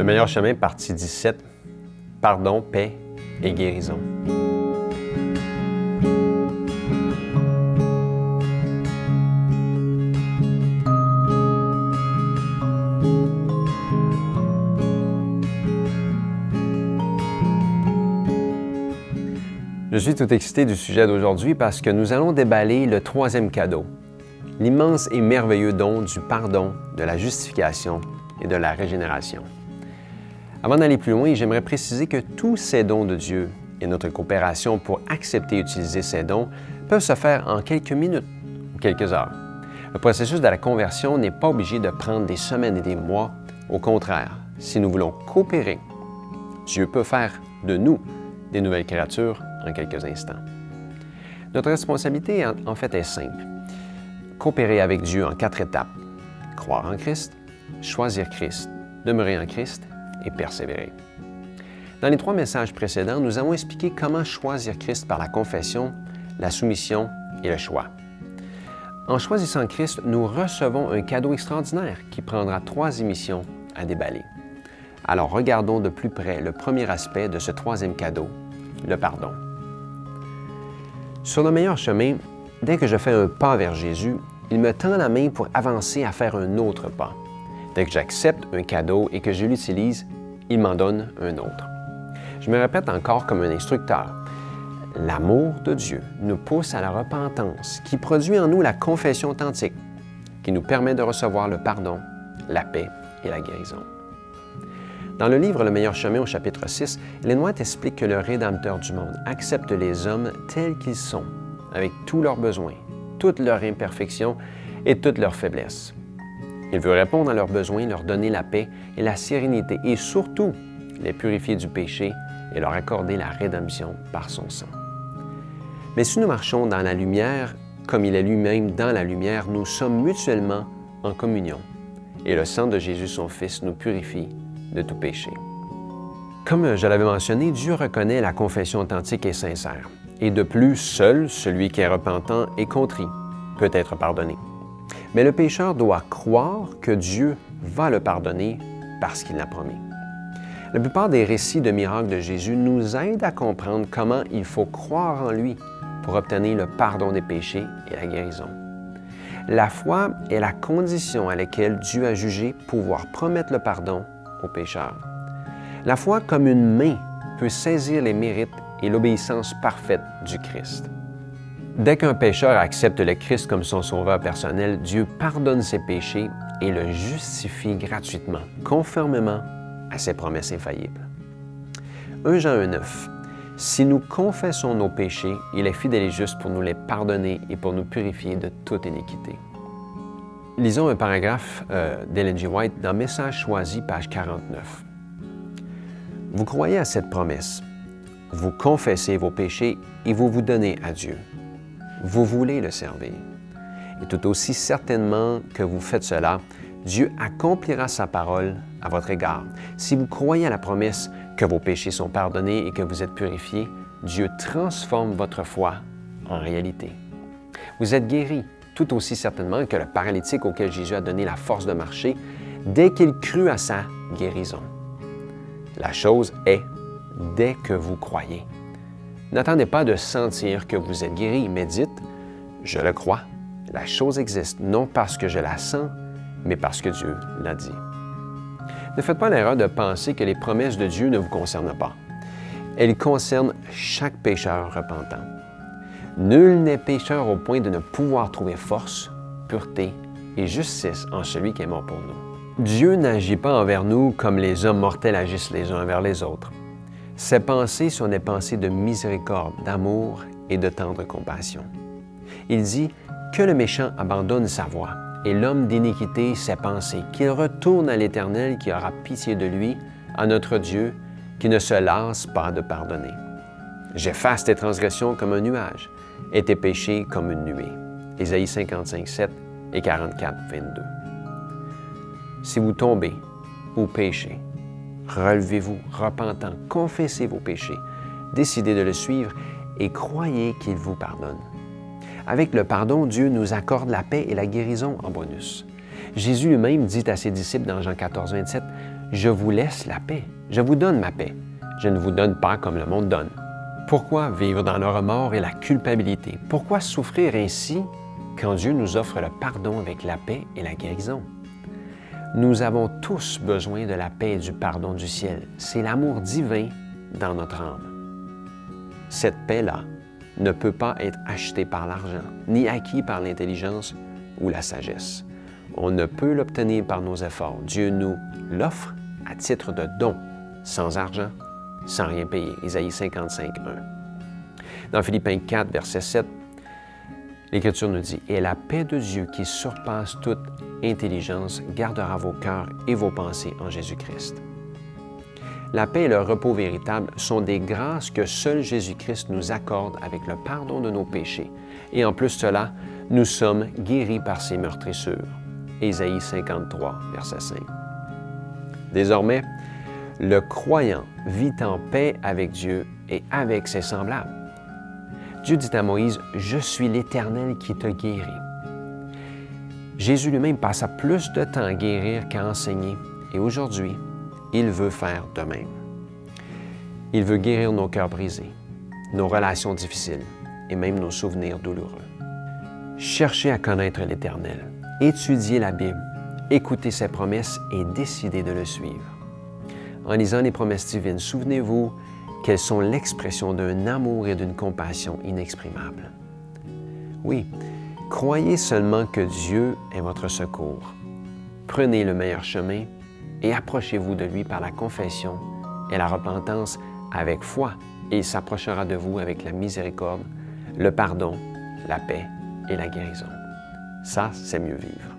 meilleur chemin, partie 17, pardon, paix et guérison. Je suis tout excité du sujet d'aujourd'hui parce que nous allons déballer le troisième cadeau, l'immense et merveilleux don du pardon, de la justification et de la régénération. Avant d'aller plus loin, j'aimerais préciser que tous ces dons de Dieu et notre coopération pour accepter et utiliser ces dons peuvent se faire en quelques minutes ou quelques heures. Le processus de la conversion n'est pas obligé de prendre des semaines et des mois. Au contraire, si nous voulons coopérer, Dieu peut faire de nous des nouvelles créatures en quelques instants. Notre responsabilité, en fait, est simple. Coopérer avec Dieu en 4 étapes. Croire en Christ, choisir Christ, demeurer en Christ et persévérer. Dans les 3 messages précédents, nous avons expliqué comment choisir Christ par la confession, la soumission et le choix. En choisissant Christ, nous recevons un cadeau extraordinaire qui prendra 3 émissions à déballer. Alors regardons de plus près le premier aspect de ce troisième cadeau, le pardon. Sur le meilleur chemin, dès que je fais un pas vers Jésus, il me tend la main pour avancer à faire un autre pas. Dès que j'accepte un cadeau et que je l'utilise, il m'en donne un autre. Je me répète encore comme un instructeur. L'amour de Dieu nous pousse à la repentance, qui produit en nous la confession authentique, qui nous permet de recevoir le pardon, la paix et la guérison. Dans le livre Le meilleur chemin au chapitre 6, Ellen White explique que le Rédempteur du monde accepte les hommes tels qu'ils sont, avec tous leurs besoins, toutes leurs imperfections et toutes leurs faiblesses. Il veut répondre à leurs besoins, leur donner la paix et la sérénité et surtout les purifier du péché et leur accorder la rédemption par son sang. Mais si nous marchons dans la lumière, comme il est lui-même dans la lumière, nous sommes mutuellement en communion et le sang de Jésus, son Fils, nous purifie de tout péché. Comme je l'avais mentionné, Dieu reconnaît la confession authentique et sincère. Et de plus, seul celui qui est repentant et contrit peut être pardonné. Mais le pécheur doit croire que Dieu va le pardonner parce qu'il l'a promis. La plupart des récits de miracles de Jésus nous aident à comprendre comment il faut croire en lui pour obtenir le pardon des péchés et la guérison. La foi est la condition à laquelle Dieu a jugé pouvoir promettre le pardon aux pécheurs. La foi, comme une main, peut saisir les mérites et l'obéissance parfaite du Christ. Dès qu'un pécheur accepte le Christ comme son sauveur personnel, Dieu pardonne ses péchés et le justifie gratuitement, conformément à ses promesses infaillibles. 1 Jean 1,9 « Si nous confessons nos péchés, il est fidèle et juste pour nous les pardonner et pour nous purifier de toute iniquité. » Lisons un paragraphe d'Ellen G. White dans Message choisi, page 49. Vous croyez à cette promesse. Vous confessez vos péchés et vous vous donnez à Dieu. Vous voulez le servir. Et tout aussi certainement que vous faites cela, Dieu accomplira sa parole à votre égard. Si vous croyez à la promesse que vos péchés sont pardonnés et que vous êtes purifiés, Dieu transforme votre foi en réalité. Vous êtes guéris, tout aussi certainement que le paralytique auquel Jésus a donné la force de marcher dès qu'il crut à sa guérison. La chose est dès que vous croyez. N'attendez pas de sentir que vous êtes guéri, mais dites « Je le crois, la chose existe, non parce que je la sens, mais parce que Dieu l'a dit. » Ne faites pas l'erreur de penser que les promesses de Dieu ne vous concernent pas. Elles concernent chaque pécheur repentant. Nul n'est pécheur au point de ne pouvoir trouver force, pureté et justice en celui qui est mort pour nous. Dieu n'agit pas envers nous comme les hommes mortels agissent les uns envers les autres. Ses pensées sont des pensées de miséricorde, d'amour et de tendre compassion. Il dit que le méchant abandonne sa voie et l'homme d'iniquité ses pensées, qu'il retourne à l'Éternel qui aura pitié de lui, à notre Dieu qui ne se lasse pas de pardonner. J'efface tes transgressions comme un nuage et tes péchés comme une nuée. Ésaïe 55, 7 et 44, 22. Si vous tombez ou péchez, relevez-vous, repentant, confessez vos péchés, décidez de le suivre et croyez qu'il vous pardonne. Avec le pardon, Dieu nous accorde la paix et la guérison en bonus. Jésus lui-même dit à ses disciples dans Jean 14, 27, « Je vous laisse la paix. Je vous donne ma paix. Je ne vous donne pas comme le monde donne. Pourquoi vivre dans le remords et la culpabilité? Pourquoi souffrir ainsi quand Dieu nous offre le pardon avec la paix et la guérison? Nous avons tous besoin de la paix et du pardon du ciel. C'est l'amour divin dans notre âme. Cette paix-là ne peut pas être achetée par l'argent, ni acquise par l'intelligence ou la sagesse. On ne peut l'obtenir par nos efforts. Dieu nous l'offre à titre de don, sans argent, sans rien payer. Isaïe 55, 1. Dans Philippiens 4, verset 7, l'Écriture nous dit « Et la paix de Dieu qui surpasse toute intelligence gardera vos cœurs et vos pensées en Jésus-Christ. » La paix et le repos véritable sont des grâces que seul Jésus-Christ nous accorde avec le pardon de nos péchés. Et en plus de cela, nous sommes guéris par ses meurtrissures. Ésaïe 53, verset 5. Désormais, le croyant vit en paix avec Dieu et avec ses semblables. Dieu dit à Moïse, « Je suis l'Éternel qui te guérit. » Jésus lui-même passa plus de temps à guérir qu'à enseigner, et aujourd'hui, il veut faire de même. Il veut guérir nos cœurs brisés, nos relations difficiles et même nos souvenirs douloureux. Cherchez à connaître l'Éternel, étudiez la Bible, écoutez ses promesses et décidez de le suivre. En lisant les promesses divines, souvenez-vous qu'elles sont l'expression d'un amour et d'une compassion inexprimables. Oui, croyez seulement que Dieu est votre secours. Prenez le meilleur chemin et approchez-vous de lui par la confession et la repentance avec foi, et il s'approchera de vous avec la miséricorde, le pardon, la paix et la guérison. Ça, c'est mieux vivre.